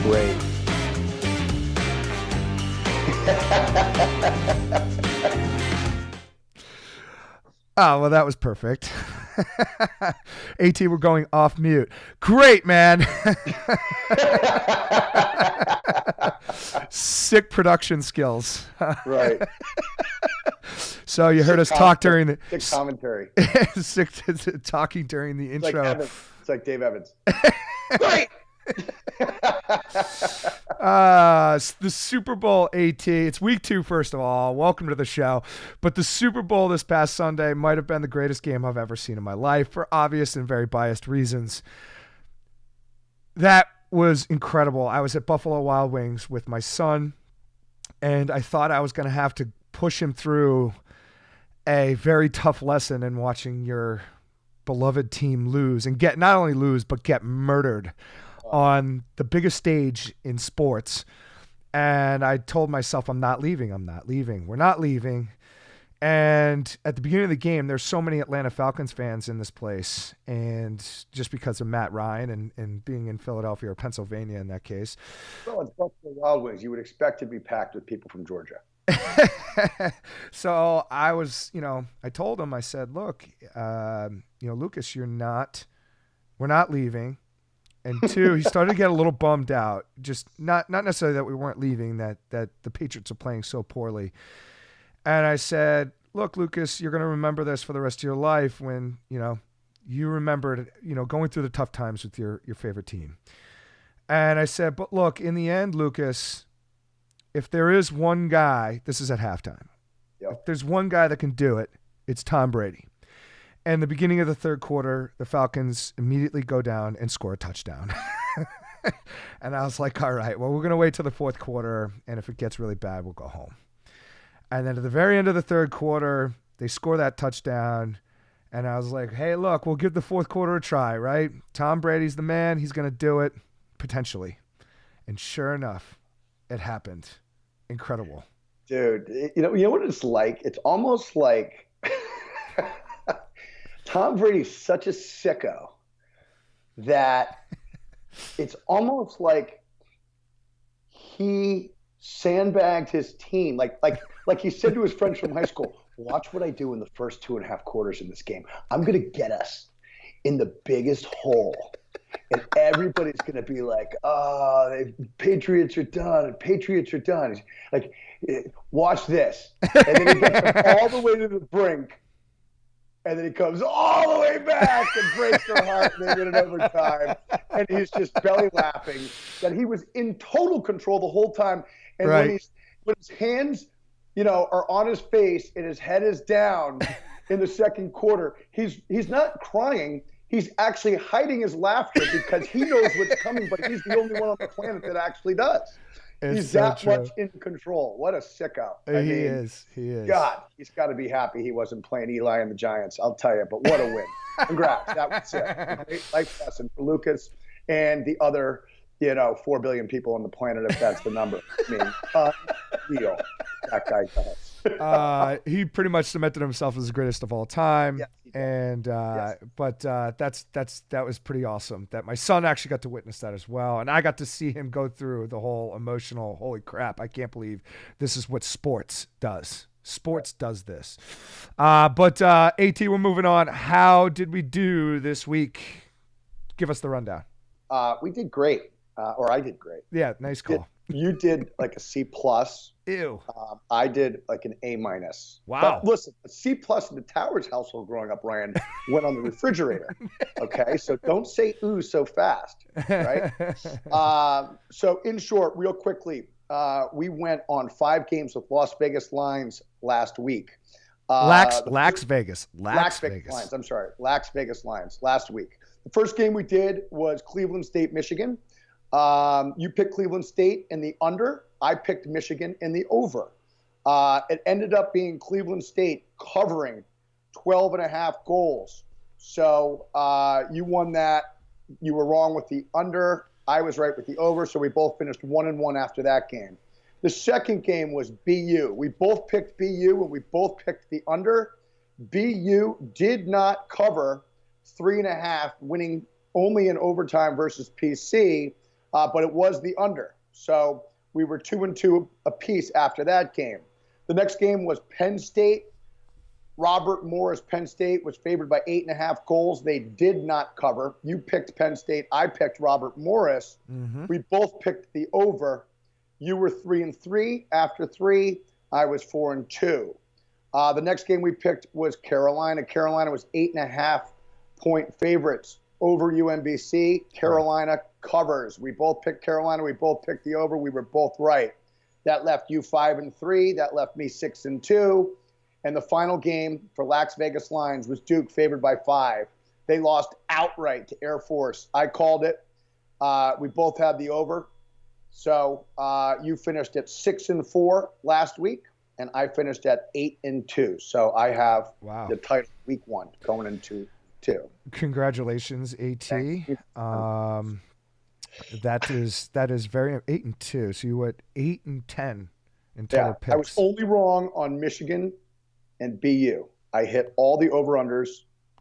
Great. Oh, well, that was perfect. AT, we're going off mute. Great, man. Sick production skills. Right. So you heard us talk during the sick commentary. sick talking during the It's intro. it's like Dave Evans. Great. The Super Bowl AT. It's week 2, first of all. Welcome to the show. But the Super Bowl this past Sunday might have been the greatest game I've ever seen in my life for obvious and very biased reasons. That was incredible. I was at Buffalo Wild Wings with my son, and I thought I was going to have to push him through a very tough lesson in watching your beloved team lose and get not only lose, but get murdered on the biggest stage in sports. And I told myself, I'm not leaving. We're not leaving. And at the beginning of the game, there's so many Atlanta Falcons fans in this place. And just because of Matt Ryan and being in Philadelphia or Pennsylvania in that case. Well, it's Buffalo Wild Wings. You would expect to be packed with people from Georgia. So I was, I told him, I said, look, Lucas, we're not leaving. And 2, he started to get a little bummed out. Just not necessarily that we weren't leaving, that the Patriots are playing so poorly. And I said, look, Lucas, you're going to remember this for the rest of your life when, you remembered, going through the tough times with your favorite team. And I said, but look, in the end, Lucas, if there is one guy, this is at halftime. Yep. If there's one guy that can do it, it's Tom Brady. And the beginning of the third quarter, the Falcons immediately go down and score a touchdown. And I was like, all right, well, we're going to wait till the fourth quarter, and if it gets really bad, we'll go home. And then at the very end of the third quarter, they score that touchdown, and I was like, hey, look, we'll give the fourth quarter a try, right? Tom Brady's the man. He's going to do it, potentially. And sure enough, it happened. Incredible. Dude, you know what it's like? It's almost like Tom Brady's such a sicko that it's almost like he sandbagged his team. Like he said to his friends from high school, watch what I do in the first 2.5 quarters in this game. I'm going to get us in the biggest hole. And everybody's going to be like, oh, Patriots are done. Patriots are done. He's like, watch this. And then he gets all the way to the brink. And then he comes all the way back and breaks their heart, and they win it overtime. And he's just belly laughing that he was in total control the whole time. And right. when his hands, are on his face and his head is down in the second quarter, he's not crying. He's actually hiding his laughter because he knows what's coming, but he's the only one on the planet that actually does. He's so that much in control. What a sicko. He is. God, he's got to be happy he wasn't playing Eli and the Giants. I'll tell you, but what a win. Congrats. That was it. A great life lesson for Lucas and the other, 4 billion people on the planet, if that's the number. I mean, unreal. That guy does. He pretty much cemented himself as the greatest of all time. Yes, and yes. But that was pretty awesome that my son actually got to witness that as well, and I got to see him go through the whole emotional, holy crap, I can't believe this is what sports does. Sports does this. But AT, we're moving on. How did we do this week? Give us the rundown. We did great, or I did great. Yeah, nice call. You did like a C+. Ew. I did like an A-. Wow. But listen, a C+ in the Towers household growing up, Ryan, went on the refrigerator. Okay, so don't say ooh so fast, right? So in short, real quickly, we went on 5 games with Las Vegas Lines last week. Lax Vegas Lax Vegas Lions last week. The first game we did was Cleveland State, Michigan. You picked Cleveland State in the under. I picked Michigan in the over. It ended up being Cleveland State covering 12.5 goals. So you won that. You were wrong with the under. I was right with the over. So we both finished 1-1 after that game. The second game was BU. We both picked BU and we both picked the under. BU did not cover 3.5, winning only in overtime versus PC. but it was the under. So we were 2-2 apiece after that game. The next game was Penn State. Robert Morris, Penn State, was favored by 8.5 goals. They did not cover. You picked Penn State. I picked Robert Morris. Mm-hmm. We both picked the over. You were 3-3 after 3. I was 4-2. The next game we picked was Carolina. Carolina was 8.5-point favorites over UMBC. Carolina covers. We both picked Carolina. We both picked the over. We were both right. That left you 5-3. That left me 6-2. And the final game for Las Vegas Lions was Duke, favored by 5. They lost outright to Air Force. I called it. We both had the over. So you finished at 6-4 last week, and I finished at 8-2. So I have the title week 1 going into 2. Congratulations, AT. That is very 8-2. So you went 8-10 in total picks. I was only wrong on Michigan and BU. I hit all the over-unders,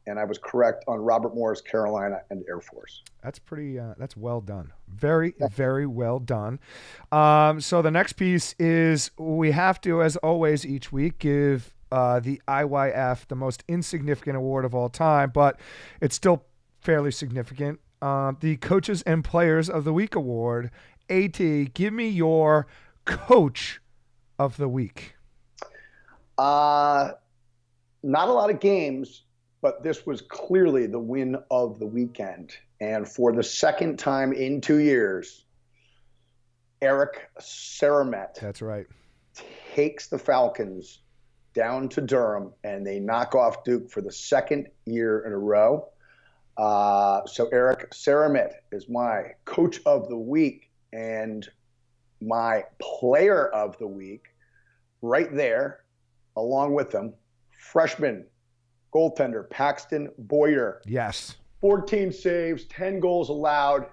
and I was correct on Robert Morris, Carolina, and Air Force. That's pretty, that's well done. Very, very well done. So the next piece is we have to, as always, each week give the IYF the most insignificant award of all time, but it's still fairly significant. The Coaches and Players of the Week award. AT, give me your Coach of the Week. Not a lot of games, but this was clearly the win of the weekend. And for the second time in 2 years, Eric Saramet. That's right. Takes the Falcons down to Durham, and they knock off Duke for the second year in a row. So Eric Saramet is my Coach of the Week, and my Player of the Week right there, along with them, freshman goaltender Paxton Boyer. Yes. 14 saves, 10 goals allowed,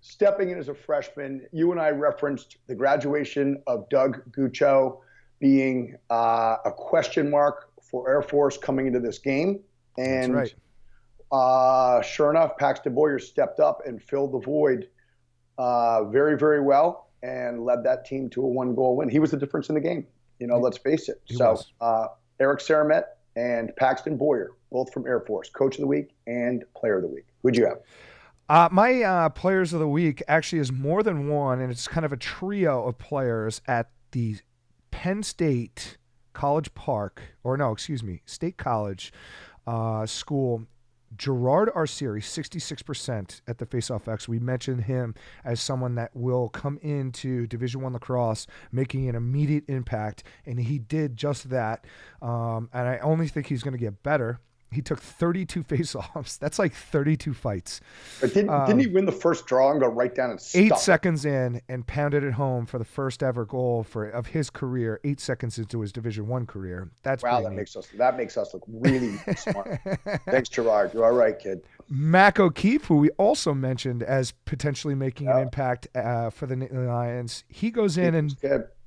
stepping in as a freshman. You and I referenced the graduation of Doug Guccio being a question mark for Air Force coming into this game. And that's right. Sure enough, Paxton Boyer stepped up and filled the void very, very well and led that team to a 1-goal win. He was the difference in the game. Let's face it. So Eric Saramet and Paxton Boyer, both from Air Force, Coach of the Week and Player of the Week. Who'd you have? My Players of the Week actually is more than one, and it's kind of a trio of players at the Penn State College Park, State College school. Gerard Arcieri, 66% at the Faceoff X. We mentioned him as someone that will come into Division I lacrosse, making an immediate impact, and he did just that. And I only think he's going to get better. He took 32 faceoffs. That's like 32 fights. But didn't he win the first draw and go right down and stop 8 seconds in and pounded it home for the first ever goal of his career, 8 seconds into his Division I career. That's wow. That makes us look really smart. Thanks, Gerard. You're all right, kid. Mac O'Keefe, who we also mentioned as potentially making an impact for the Nittany Lions, he goes in and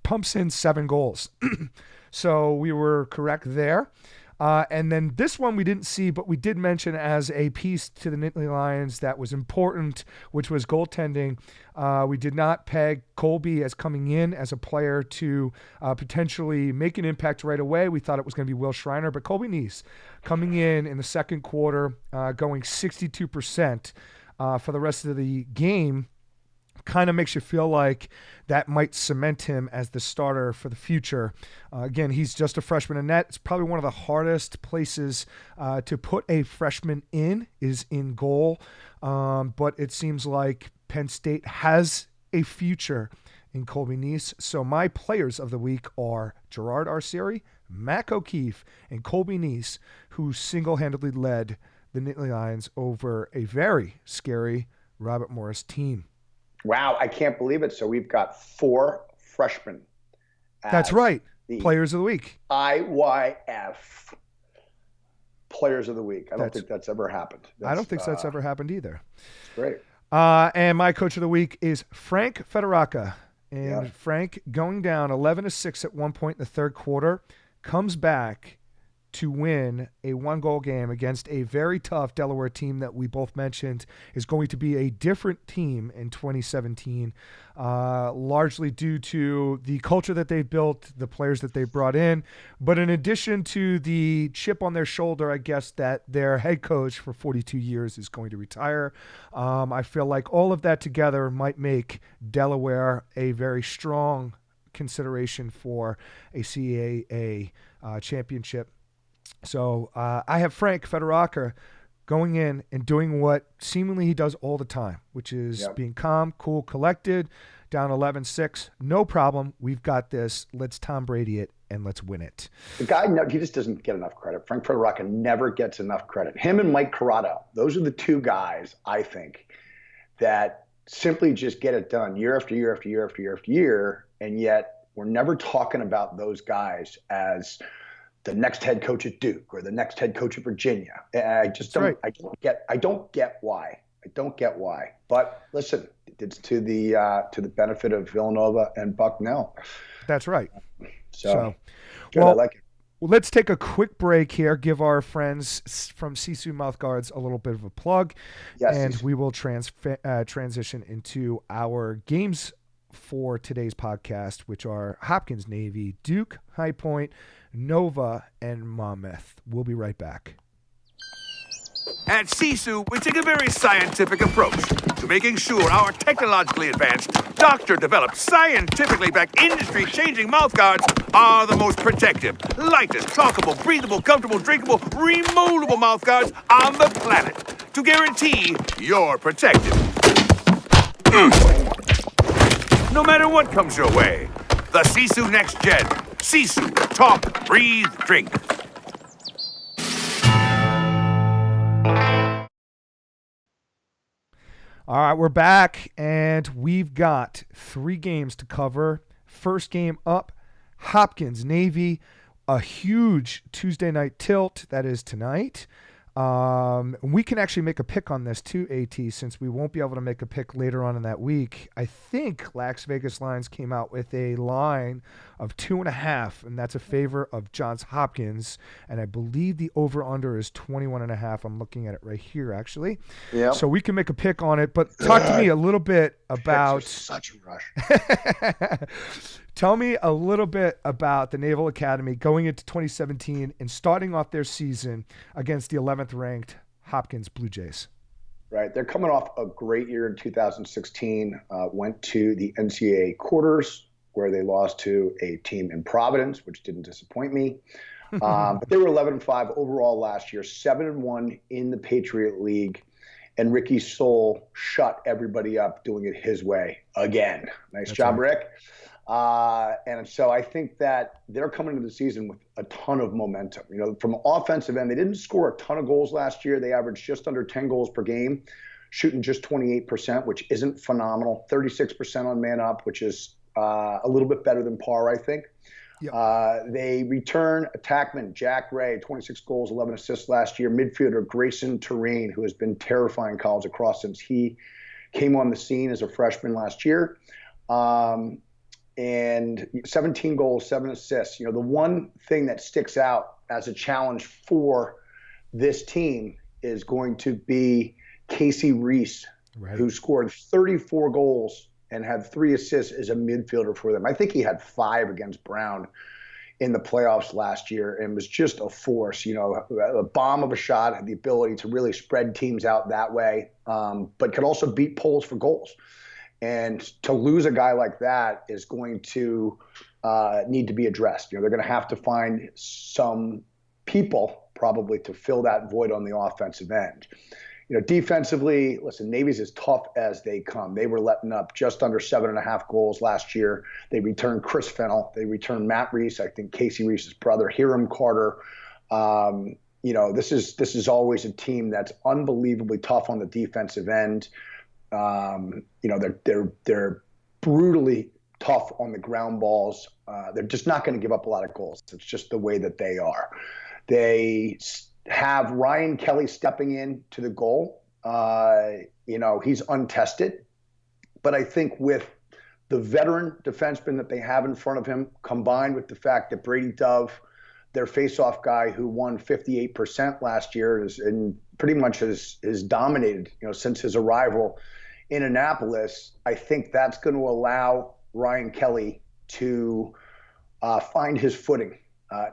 pumps in 7 goals. So we were correct there. And then this one we didn't see, but we did mention as a piece to the Nittany Lions that was important, which was goaltending. We did not peg Colby as coming in as a player to potentially make an impact right away. We thought it was going to be Will Schreiner, but Colby Neese coming in the second quarter, going 62% for the rest of the game, kind of makes you feel like that might cement him as the starter for the future. Again, he's just a freshman in net. It's probably one of the hardest places to put a freshman in is in goal. But it seems like Penn State has a future in Colby Neese. So my players of the week are Gerard Arcieri, Mac O'Keefe, and Colby Neese, who single-handedly led the Nittany Lions over a very scary Robert Morris team. Wow, I can't believe it. So we've got 4 freshmen. That's right. Players of the Week. IYF Players of the Week. I don't think that's ever happened. I don't think that's ever happened either. It's great. And my Coach of the Week is Frank Federica. And Frank going down 11-6 at one point in the third quarter, comes back to win a 1-goal game against a very tough Delaware team that we both mentioned is going to be a different team in 2017, largely due to the culture that they've built, the players that they've brought in. But in addition to the chip on their shoulder, I guess, that their head coach for 42 years is going to retire, I feel like all of that together might make Delaware a very strong consideration for a CAA championship. So I have Frank Federaca going in and doing what seemingly he does all the time, which is being calm, cool, collected, down 11-6. No problem. We've got this. Let's Tom Brady it and let's win it. The guy, he just doesn't get enough credit. Frank Federaca never gets enough credit. Him and Mike Corrado, those are the two guys, I think, that simply just get it done year after year after year after year after year, and yet we're never talking about those guys as the next head coach at Duke or the next head coach at Virginia. I just don't. Right. I don't get why. I don't get why. But listen, it's to the benefit of Villanova and Bucknell. That's right. So well, I like it. Well, let's take a quick break here. Give our friends from Sisu Mouthguards a little bit of a plug, and we will transition into our games for today's podcast, which are Hopkins Navy, Duke, High Point, Nova, and Monmouth. We'll be right back. At Sisu, we take a very scientific approach to making sure our technologically advanced, doctor-developed, scientifically backed, industry-changing mouthguards are the most protective, lightest, talkable, breathable, comfortable, drinkable, removable mouthguards on the planet to guarantee you're protected. No matter what comes your way, the Sisu Next Gen. Sisu, talk, breathe, drink. All right, we're back, and we've got 3 games to cover. First game up, Hopkins Navy, a huge Tuesday night tilt. That is tonight. We can actually make a pick on this too, AT, since we won't be able to make a pick later on in that week. I think Las Vegas Lines came out with a line of 2.5, and that's a favor of Johns Hopkins. And I believe the over-under is 21.5. I'm looking at it right here, actually. Yeah. So we can make a pick on it. But talk to me a little bit about such a rush. Tell me a little bit about the Naval Academy going into 2017 and starting off their season against the 11th ranked Hopkins Blue Jays. Right. They're coming off a great year in 2016, went to the NCAA quarters where they lost to a team in Providence, which didn't disappoint me. But they were 11-5 overall last year, 7-1 in the Patriot League. And Ricky Soule shut everybody up doing it his way again. Nice job, right. Rick. And so I think that they're coming into the season with a ton of momentum. You know, from offensive end, they didn't score a ton of goals last year. They averaged just under 10 goals per game, shooting just 28%, which isn't phenomenal. 36% on man up, which is a little bit better than par, I think. Yep. They return attackman Jack Ray, 26 goals, 11 assists last year. Midfielder Grayson Terrain, who has been terrifying college lacrosse since he came on the scene as a freshman last year. And 17 goals, 7 assists. You know, the one thing that sticks out as a challenge for this team is going to be Casey Reese, right, who scored 34 goals and had 3 assists as a midfielder for them. I think he had 5 against Brown in the playoffs last year and was just a force. You know, a bomb of a shot, had the ability to really spread teams out that way, but could also beat poles for goals. And to lose a guy like that is going to need to be addressed. You know, they're going to have to find some people probably to fill that void on the offensive end. You know, defensively, listen, Navy's as tough as they come. They were letting up just under 7.5 goals last year. They returned Chris Fennell. They returned Matt Reese, I think Casey Reese's brother, Hiram Carter. You know, this is always a team that's unbelievably tough on the defensive end. You know, they're brutally tough on the ground balls. They're just not going to give up a lot of goals. It's just the way that they are. They have Ryan Kelly stepping in to the goal. You know, he's untested, but I think with the veteran defenseman that they have in front of him, combined with the fact that Brady Dove, their faceoff guy who won 58% last year and pretty much has dominated, since his arrival in Annapolis. I think that's going to allow Ryan Kelly to find his footing.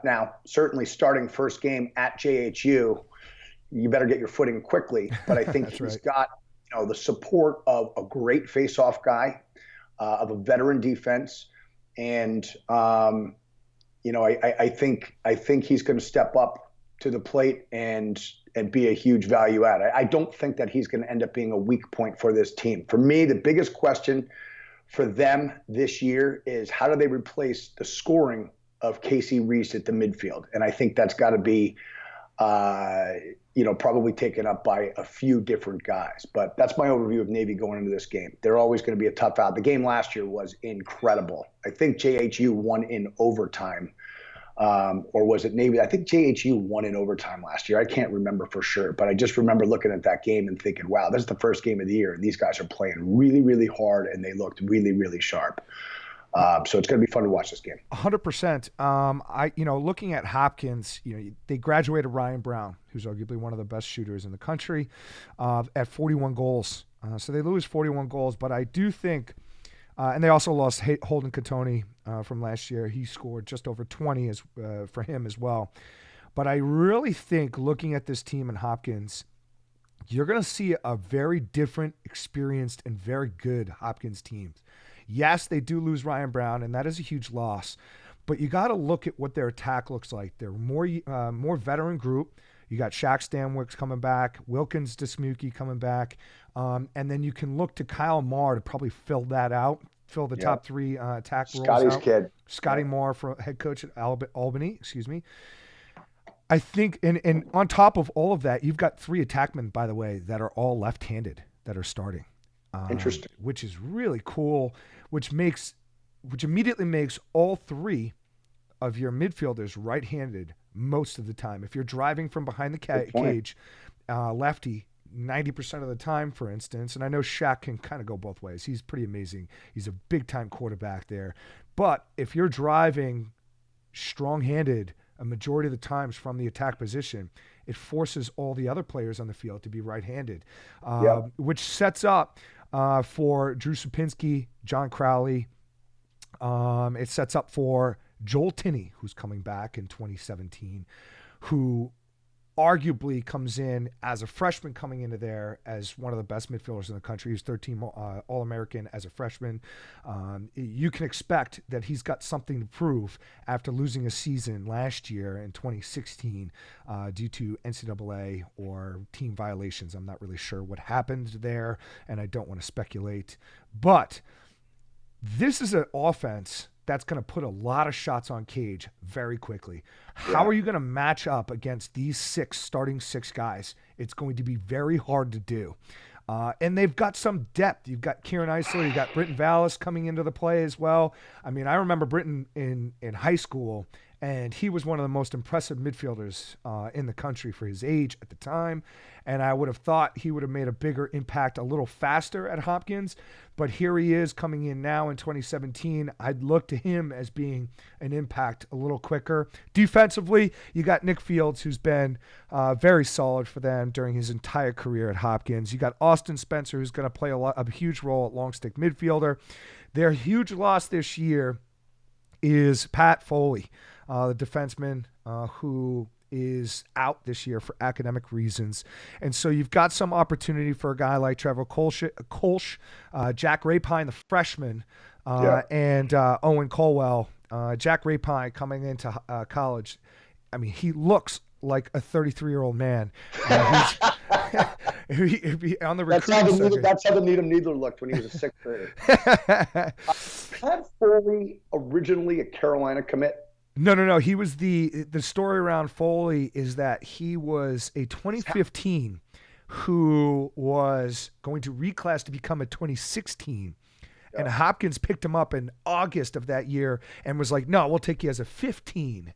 Now, certainly starting first game at JHU, you better get your footing quickly. But I think he's got the support of a great faceoff guy, of a veteran defense, and I think he's going to step up to the plate and be a huge value add. I don't think that he's going to end up being a weak point for this team. For me, the biggest question for them this year is how do they replace the scoring of Casey Reese at the midfield? And I think that's got to be, probably taken up by a few different guys. But that's my overview of Navy going into this game. They're always going to be a tough out. The game last year was incredible. I think JHU won in overtime. Or was it Navy? I think JHU won in overtime last year. I can't remember for sure, but I just remember looking at that game and thinking, wow, this is the first game of the year, and these guys are playing really, really hard, and they looked really, really sharp. So it's going to be fun to watch this game. 100%. Looking at Hopkins, they graduated Ryan Brown, who's arguably one of the best shooters in the country, at 41 goals. So they lose 41 goals, but I do think, and they also lost Holden Catoni from last year. He scored just over 20 for him as well. But I really think looking at this team in Hopkins, you're going to see a very different, experienced, and very good Hopkins team. Yes, they do lose Ryan Brown, and that is a huge loss. But you got to look at what their attack looks like. They're more veteran group. You got Shaq Stanwicks coming back, Wilkins Dismuke coming back, and then you can look to Kyle Marr to probably fill the top three attack roles Scotty's out. kid. Scotty Marr, for head coach at Albany. Excuse me. I think, and on top of all of that, you've got three attackmen, by the way, that are all left-handed that are starting. Interesting. Which is really cool, which immediately makes all three of your midfielders right-handed most of the time. If you're driving from behind the cage, lefty 90% of the time, for instance, and I know Shaq can kind of go both ways. He's pretty amazing. He's a big-time quarterback there. But if you're driving strong-handed a majority of the times from the attack position, it forces all the other players on the field to be right-handed, which sets up for Drew Supinski, John Crowley. It sets up for Joel Tinney, who's coming back in 2017, who arguably comes in as a freshman coming into there as one of the best midfielders in the country. He's 13 All-American as a freshman. You can expect that he's got something to prove after losing a season last year in 2016 due to NCAA or team violations. I'm not really sure what happened there, and I don't want to speculate. But this is an offense that's going to put a lot of shots on Cage very quickly. How are you going to match up against these starting six guys? It's going to be very hard to do. And they've got some depth. You've got Kieran Eisler, you've got Britton Vallis coming into the play as well. I mean, I remember Britton in high school, and he was one of the most impressive midfielders in the country for his age at the time. And I would have thought he would have made a bigger impact a little faster at Hopkins. But here he is coming in now in 2017. I'd look to him as being an impact a little quicker. Defensively, you got Nick Fields, who's been very solid for them during his entire career at Hopkins. You got Austin Spencer, who's going to play a huge role at long stick midfielder. Their huge loss this year is Pat Foley, the defenseman who is out this year for academic reasons. And so you've got some opportunity for a guy like Trevor Kolsch, Jack Rapine, the freshman, and Owen Colwell. Jack Rapine coming into college. I mean, he looks like a 33-year-old man. On the recruiting circuit. That's how the Needham Needler looked when he was a sixth grader. Pat Foley originally a Carolina commit? No. He was the story around Foley is that he was a 2015 who was going to reclass to become a 2016. Yeah. And Hopkins picked him up in August of that year and was like, no, we'll take you as a 15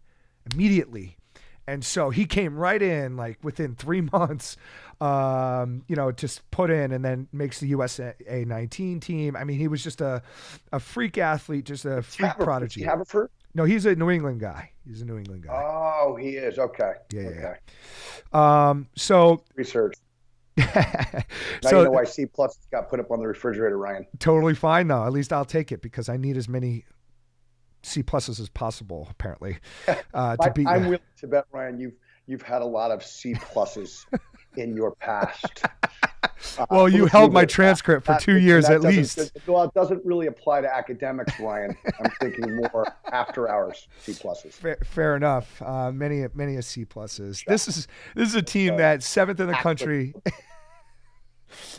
immediately. And so he came right in like within 3 months, just put in and then makes the USA 19 team. I mean, he was just a freak athlete, just a freak prodigy. Haverford? No, he's a New England guy. He's a New England guy. Oh, he is. Okay. Yeah. Okay. So Research. Now so you know why C+ got put up on the refrigerator, Ryan. totally fine though. At least I'll take it because I need as many C+ as possible, apparently. To beat I'm willing to bet, Ryan, you've had a lot of C+ in your past. Well, you held my transcript for 2 years at least. Well, it doesn't really apply to academics, Ryan. I'm thinking more after hours C+. Fair enough. Many a C+. This is a team that's seventh in the country.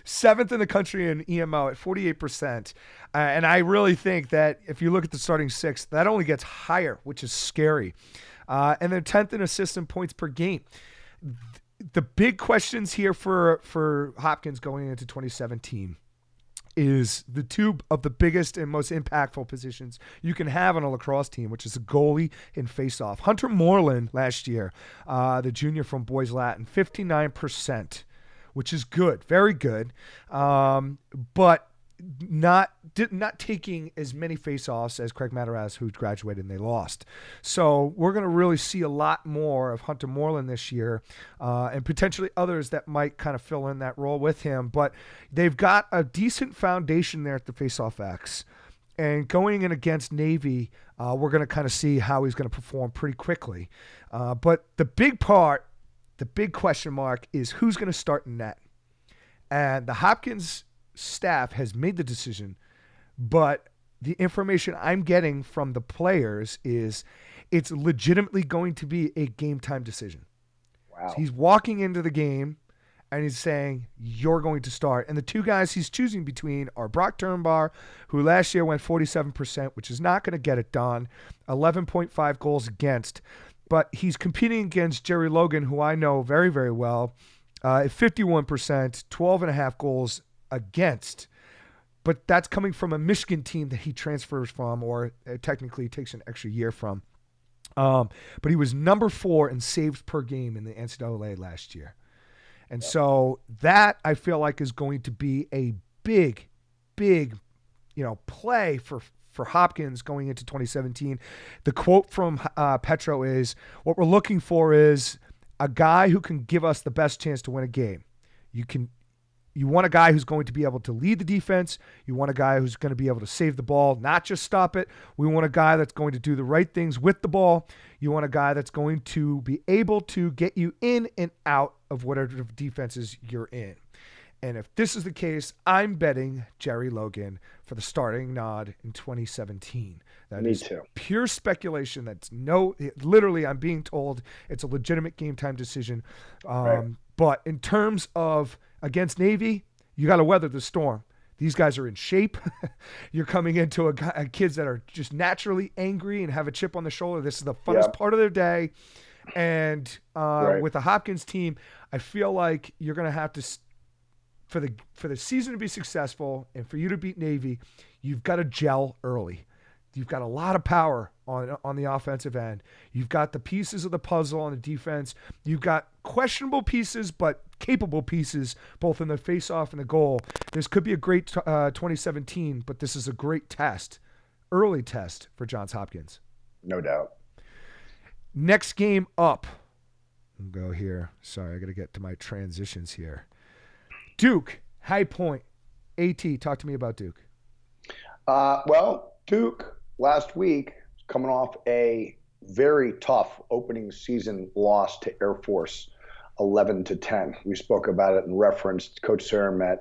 Seventh in the country in EMO at 48%. And I really think that if you look at the starting six, that only gets higher, which is scary. And they're 10th in assists and points per game. The big questions here for Hopkins going into 2017 is the two of the biggest and most impactful positions you can have on a lacrosse team, which is a goalie and faceoff. Hunter Moreland last year, the junior from Boys Latin, 59%, which is good, very good, but not taking as many faceoffs as Craig Mataraz, who graduated and they lost. So we're going to really see a lot more of Hunter Moreland this year, and potentially others that might kind of fill in that role with him. But they've got a decent foundation there at the faceoff X. And going in against Navy, we're going to kind of see how he's going to perform pretty quickly. But the big question mark is who's going to start in net. And the Hopkins staff has made the decision, but the information I'm getting from the players is it's legitimately going to be a game time decision. Wow. So he's walking into the game and he's saying, you're going to start. And the two guys he's choosing between are Brock Turnbar, who last year went 47%, which is not going to get it done, 11.5 goals against. But he's competing against Jerry Logan, who I know very, very well, at 51%, 12.5 goals against. But that's coming from a Michigan team that he transfers from, or technically takes an extra year from. But he was number 4 in saves per game in the NCAA last year. And so that I feel like is going to be a big, play for Hopkins going into 2017. The quote from Petro is, what we're looking for is a guy who can give us the best chance to win a game. You want a guy who's going to be able to lead the defense. You want a guy who's going to be able to save the ball, not just stop it. We want a guy that's going to do the right things with the ball. You want a guy that's going to be able to get you in and out of whatever defenses you're in. And if this is the case, I'm betting Jerry Logan for the starting nod in 2017. That is pure speculation. Literally, I'm being told it's a legitimate game time decision. Right. But in terms of against Navy, you got to weather the storm. These guys are in shape. You're coming into a kids that are just naturally angry and have a chip on the shoulder. This is the funnest part of their day. And with the Hopkins team, I feel like you're going to have to, for the season to be successful and for you to beat Navy, you've got to gel early. You've got a lot of power on the offensive end. You've got the pieces of the puzzle on the defense. You've got questionable pieces, but capable pieces, both in the face-off and the goal. This could be a great 2017, but this is a great test, early test for Johns Hopkins. No doubt. Next game up. We'll go here. Sorry, I got to get to my transitions here. Duke, High Point. AT, talk to me about Duke. Well, Duke last week coming off a very tough opening season loss to Air Force, 11-10. We spoke about it and referenced Coach Saramet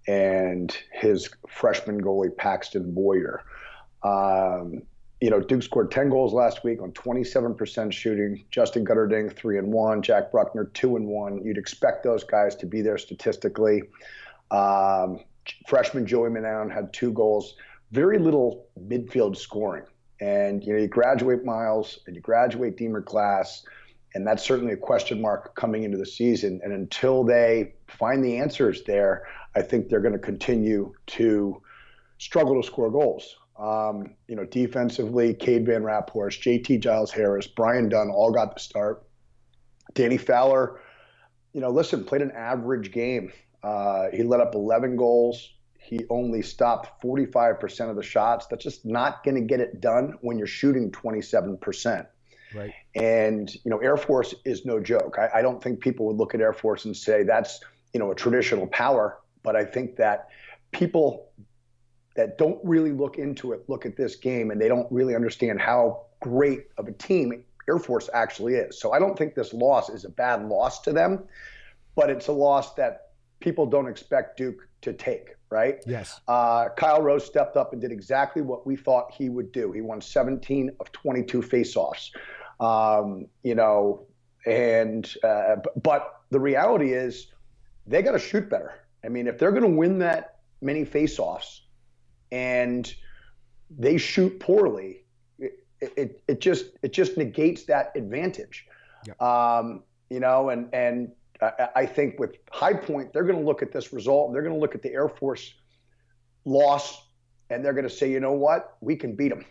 and his freshman goalie Paxton Boyer. Duke scored 10 goals last week on 27% shooting. Justin Gutterding, 3-1. Jack Bruckner, 2-1. You'd expect those guys to be there statistically. Freshman Joey Manown had 2 goals. Very little midfield scoring. And, you graduate Miles and you graduate Deemer Glass, and that's certainly a question mark coming into the season. And until they find the answers there, I think they're going to continue to struggle to score goals. Defensively, Cade Van Raphorst, JT Giles Harris, Brian Dunn all got the start. Danny Fowler, played an average game. He let up 11 goals. he only stopped 45% of the shots. That's just not going to get it done when you're shooting 27%. Right. And, Air Force is no joke. I don't think people would look at Air Force and say that's, a traditional power. But I think that people that don't really look into it, look at this game, and they don't really understand how great of a team Air Force actually is. So I don't think this loss is a bad loss to them, but it's a loss that people don't expect Duke to take, right? Yes. Kyle Rose stepped up and did exactly what we thought he would do. He won 17 of 22 faceoffs. But the reality is they got to shoot better. I mean, if they're going to win that many faceoffs and they shoot poorly, it just negates that advantage. Yep. And I think with High Point, they're going to look at this result, and they're going to look at the Air Force loss, and they're going to say, you know what, we can beat them.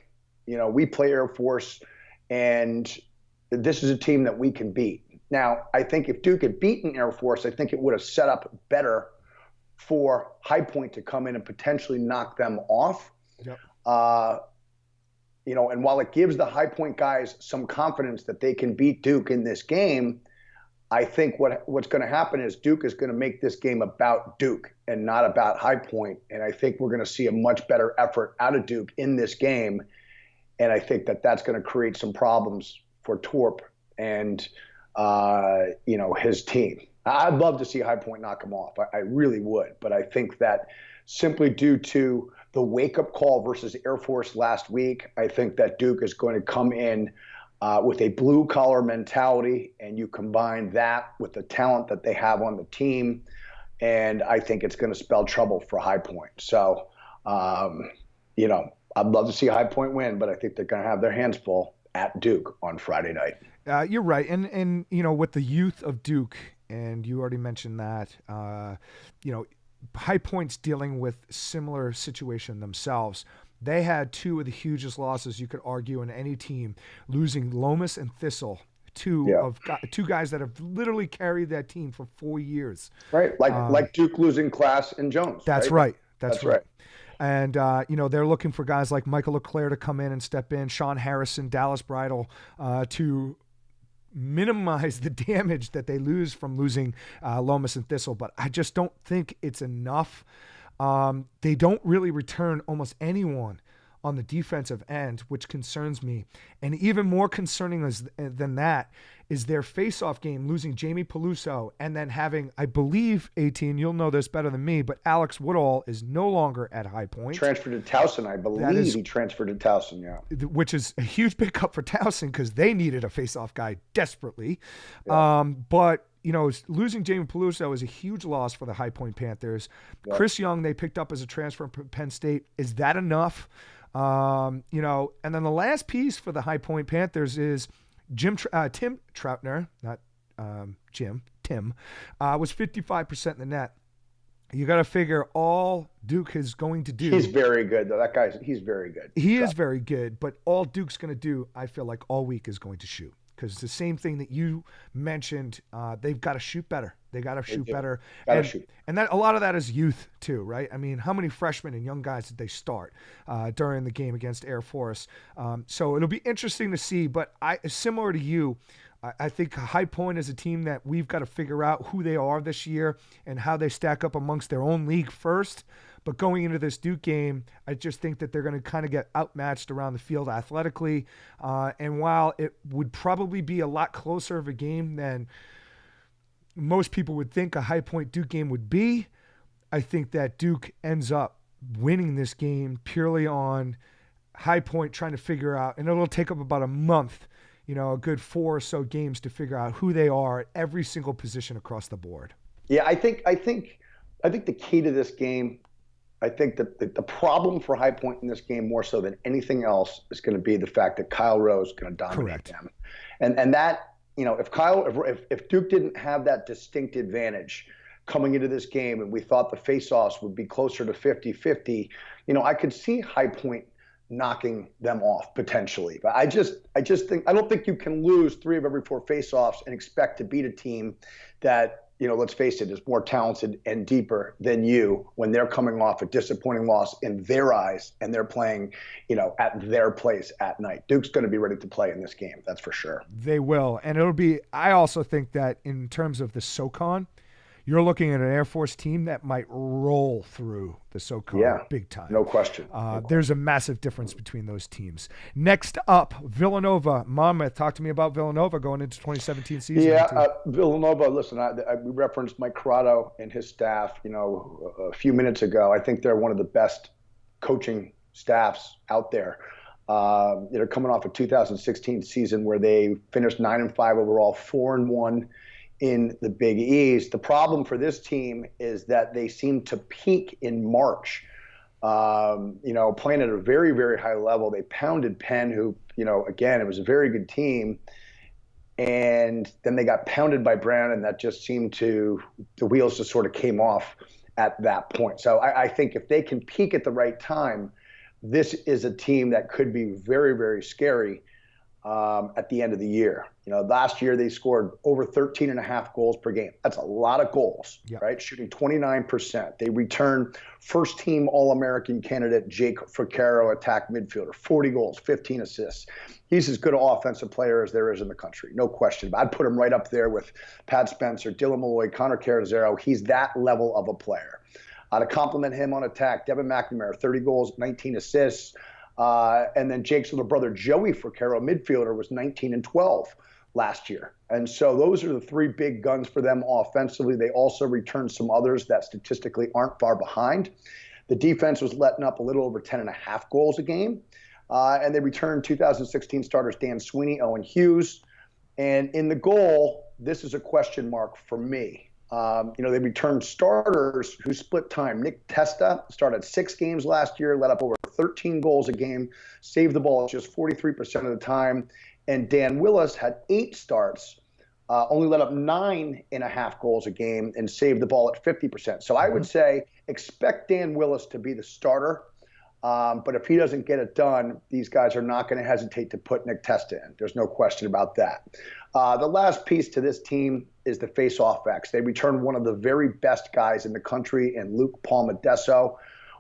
We play Air Force, and this is a team that we can beat. Now, I think if Duke had beaten Air Force, I think it would have set up better for High Point to come in and potentially knock them off. Yep. And while it gives the High Point guys some confidence that they can beat Duke in this game, I think what's going to happen is Duke is going to make this game about Duke and not about High Point. And I think we're going to see a much better effort out of Duke in this game. And I think that that's going to create some problems for Torp and, his team. I'd love to see High Point knock him off. I really would. But I think that simply due to the wake-up call versus Air Force last week, I think that Duke is going to come in with a blue-collar mentality, and you combine that with the talent that they have on the team, and I think it's going to spell trouble for High Point. So, I'd love to see High Point win, but I think they're going to have their hands full at Duke on Friday night. You're right. And with the youth of Duke, and you already mentioned that, High Point's dealing with similar situation themselves. They had two of the hugest losses you could argue in any team, losing Lomas and Thistle, two guys that have literally carried that team for 4 years. Right, like Duke losing Class and Jones. That's right. That's right. And, they're looking for guys like Michael LeClaire to come in and step in, Sean Harrison, Dallas Bridle, to minimize the damage that they lose from losing Lomas and Thistle. But I just don't think it's enough. They don't really return almost anyone on the defensive end, which concerns me. And even more concerning than that is their face-off game, losing Jamie Peluso, and then having, I believe, 18, you'll know this better than me, but Alex Woodall is no longer at High Point. Transferred to Towson, I believe. He transferred to Towson, yeah. Which is a huge pickup for Towson because they needed a face-off guy desperately. Yeah. But losing Jamie Peluso is a huge loss for the High Point Panthers. Yep. Chris Young, they picked up as a transfer from Penn State. Is that enough? And then the last piece for the High Point Panthers is Tim Troutner, not Jim, Tim, was 55% in the net. You got to figure all Duke is going to do. He's very good, though. He's very good. He is very good, but all Duke's going to do, I feel like all week, is going to shoot. Because the same thing that you mentioned, they've got to shoot better. They got to shoot better. And that a lot of that is youth too, right? I mean, how many freshmen and young guys did they start during the game against Air Force? So it'll be interesting to see. But similar to you, I think High Point is a team that we've got to figure out who they are this year and how they stack up amongst their own league first. But going into this Duke game, I just think that they're going to kind of get outmatched around the field athletically. And while it would probably be a lot closer of a game than most people would think a High Point Duke game would be, I think that Duke ends up winning this game purely on High Point trying to figure out, and it'll take up about a month, a good 4 or so games to figure out who they are at every single position across the board. Yeah, I think the key to this game, I think that the problem for High Point in this game more so than anything else is going to be the fact that Kyle Rose is going to dominate them. And that, if Duke didn't have that distinct advantage coming into this game and we thought the faceoffs would be closer to 50-50, I could see High Point knocking them off potentially. But I don't think you can lose 3 of every 4 faceoffs and expect to beat a team that let's face it, is more talented and deeper than you when they're coming off a disappointing loss in their eyes and they're playing, at their place at night. Duke's going to be ready to play in this game. That's for sure. They will. And I also think that in terms of the SoCon, you're looking at an Air Force team that might roll through the SoCon big time. No question. There's a massive difference between those teams. Next up, Villanova, Monmouth. Talk to me about Villanova going into 2017 season. Yeah, Villanova, listen, we referenced Mike Corrado and his staff, a few minutes ago. I think they're one of the best coaching staffs out there. They're coming off a 2016 season where they finished 9-5 overall, 4-1 in the Big East. The problem for this team is that they seem to peak in March, playing at a very, very high level. They pounded Penn, who, again, it was a very good team. And then they got pounded by Brown, and that just seemed the wheels just sort of came off at that point. So I think if they can peak at the right time, this is a team that could be very, very scary at the end of the year. Last year they scored over 13.5 goals per game. That's a lot of goals, right? Shooting 29%. They returned first-team All-American candidate Jake Fricaro, attack midfielder, 40 goals, 15 assists. He's as good an offensive player as there is in the country, no question. But I'd put him right up there with Pat Spencer, Dylan Malloy, Connor Carazero. He's that level of a player. To complement him on attack, Devin McNamara, 30 goals, 19 assists. And then Jake's little brother, Joey Fricaro, midfielder, was 19-12 last year. And so those are the three big guns for them offensively. They also returned some others that statistically aren't far behind. The defense was letting up a little over 10.5 goals a game. And they returned 2016 starters Dan Sweeney, Owen Hughes. And in the goal, this is a question mark for me. They returned starters who split time. Nick Testa started 6 games last year, let up over 13 goals a game, saved the ball just 43% of the time. And Dan Willis had 8 starts, only let up 9.5 goals a game, and saved the ball at 50%. So I would say expect Dan Willis to be the starter. But if he doesn't get it done, these guys are not going to hesitate to put Nick Testa in. There's no question about that. The last piece to this team is the face-off X. They returned one of the very best guys in the country in Luke Palmadesso,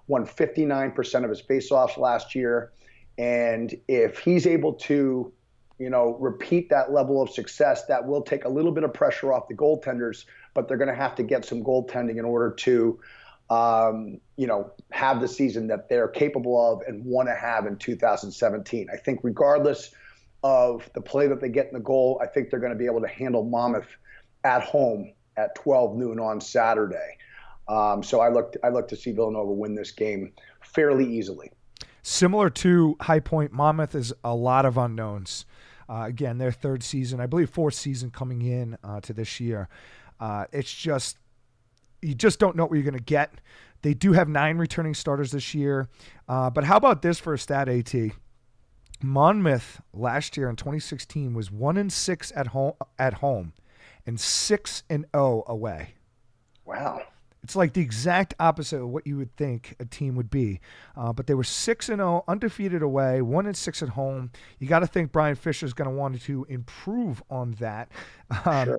won 59% of his face-offs last year. And if he's able to, repeat that level of success, that will take a little bit of pressure off the goaltenders, but they're going to have to get some goaltending in order to have the season that they're capable of and want to have in 2017. I think regardless of the play that they get in the goal, I think they're going to be able to handle Monmouth at home at 12 noon on Saturday. So I look to see Villanova win this game fairly easily. Similar to High Point, Monmouth is a lot of unknowns. Again, their 3rd season, I believe 4th season coming in to this year. It's just, you just don't know what you're going to get. They do have 9 returning starters this year. But how about this for a stat, AT? Monmouth last year in 2016 was 1-6 at home and 6-0 away. Wow. It's like the exact opposite of what you would think a team would be. But they were 6-0, undefeated away, 1-6 at home. You got to think Brian Fisher is going to want to improve on that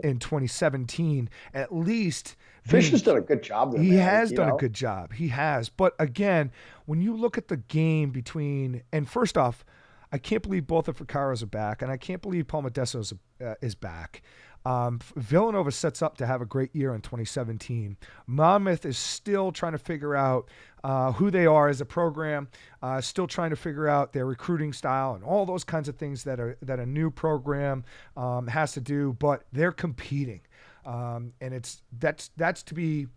in 2017. At least Fisher's done a good job there. He has done a good job. He has. But again, when you look at the game between, and first off, I can't believe both of Fricaros are back, and I can't believe Palmadesso is back. Villanova sets up to have a great year in 2017. Monmouth is still trying to figure out who they are as a program, still trying to figure out their recruiting style and all those kinds of things that a new program has to do. But they're competing, and that's to be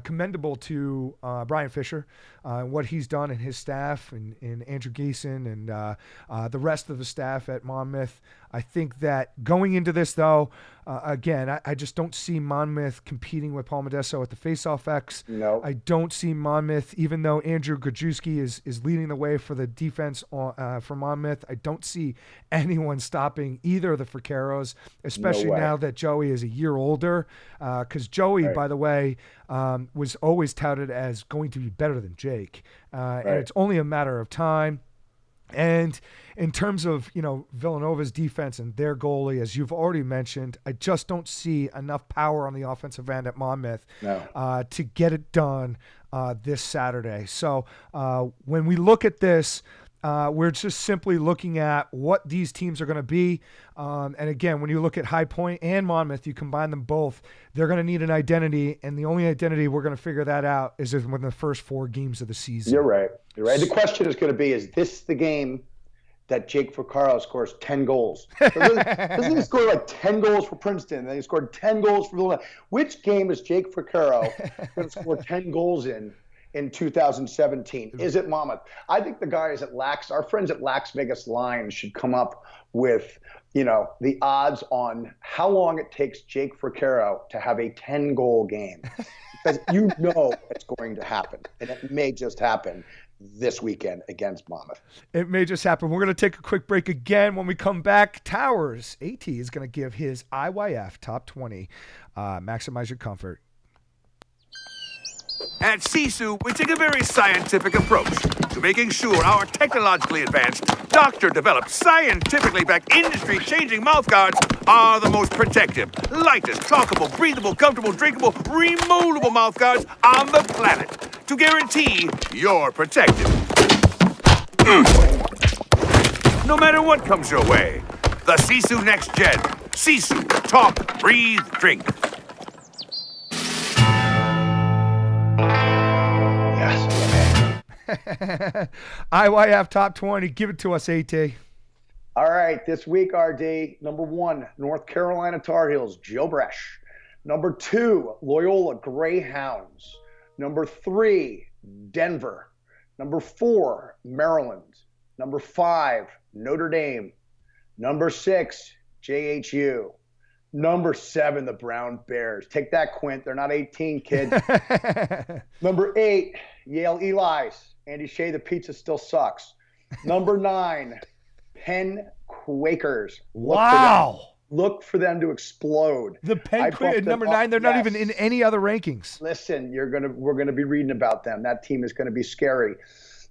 commendable to Brian Fisher and what he's done and his staff and Andrew Gieson and the rest of the staff at Monmouth. I think that going into this, though, again, I just don't see Monmouth competing with Palmadesso at the face-off X. No. I don't see Monmouth, even though Andrew Gajewski is leading the way for the defense for Monmouth, I don't see anyone stopping either of the Fricaros, especially now that Joey is a year older. Because Joey, by the way, was always touted as going to be better than Jake. And it's only a matter of time. And in terms of, Villanova's defense and their goalie, as you've already mentioned, I just don't see enough power on the offensive end at Monmouth to get it done this Saturday. So when we look at this, we're just simply looking at what these teams are going to be. And again, when you look at High Point and Monmouth, you combine them both, they're going to need an identity. And the only identity we're going to figure that out is within the first 4 games of the season. You're right. The question is going to be, is this the game that Jake Vaccaro scores 10 goals? Doesn't he score like 10 goals for Princeton? And then he scored 10 goals for Villanova. Which game is Jake Vaccaro going to score 10 goals in 2017? Is it Monmouth? I think the guys at our friends at Lax Vegas Line should come up with, the odds on how long it takes Jake Vaccaro to have a 10-goal game. Because it's going to happen. And it may just happen this weekend against Monmouth. It may just happen. We're going to take a quick break again. When we come back, Towers, AT is going to give his IYF Top 20. Maximize your comfort. At Sisu, we take a very scientific approach to making sure our technologically advanced, doctor-developed, scientifically backed, industry-changing mouthguards are the most protective, lightest, talkable, breathable, comfortable, drinkable, removable mouthguards on the planet to guarantee you're protected. No matter what comes your way, the Sisu Next Gen. Sisu, talk, breathe, drink. IYF Top 20. Give it to us, AT. All right. This week, RD, number 1, North Carolina Tar Heels, Joe Bresch. Number 2, Loyola Greyhounds. Number 3, Denver. Number 4, Maryland. Number 5, Notre Dame. Number 6, JHU. Number 7, the Brown Bears. Take that, Quint. They're not 18, kid. Number 8, Yale Eli's. Andy Shea, the pizza still sucks. Number 9, Penn Quakers. Look for them to explode. The Penn Quakers, number 9, they're not even in any other rankings. Listen, we're gonna be reading about them. That team is gonna be scary.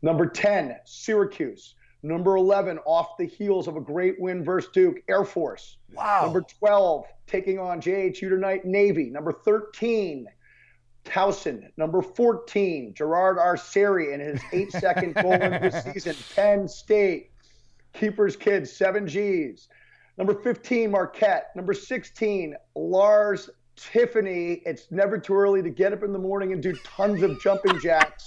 Number 10, Syracuse. Number 11, off the heels of a great win versus Duke, Air Force. Wow. Number 12, taking on JHU tonight, Navy. Number 13, Towson. Number 14, Gerard Arceri and his 8-second goal in this season, Penn State. Keeper's Kids, 7 Gs. Number 15, Marquette. Number 16, Lars Tiffany. It's never too early to get up in the morning and do tons of jumping jacks.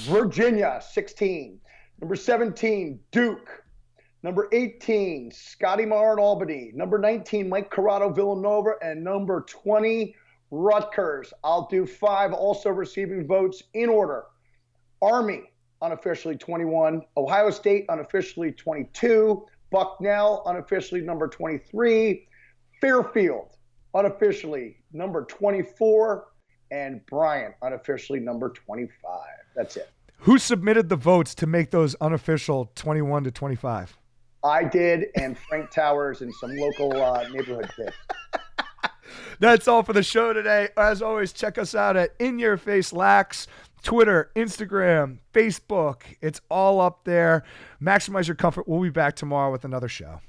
Virginia, 16. Number 17, Duke. Number 18, Scotty Marr in Albany. Number 19, Mike Corrado, Villanova. And number 20, Rutgers. I'll do 5 also receiving votes in order. Army, unofficially 21. Ohio State, unofficially 22. Bucknell, unofficially number 23. Fairfield, unofficially number 24. And Bryant, unofficially number 25. That's it. Who submitted the votes to make those unofficial 21 to 25? I did, and Frank Towers and some local neighborhood kids. That's all for the show today. As always, check us out at In Your Face Lax, Twitter, Instagram, Facebook. It's all up there. Maximize your comfort. We'll be back tomorrow with another show.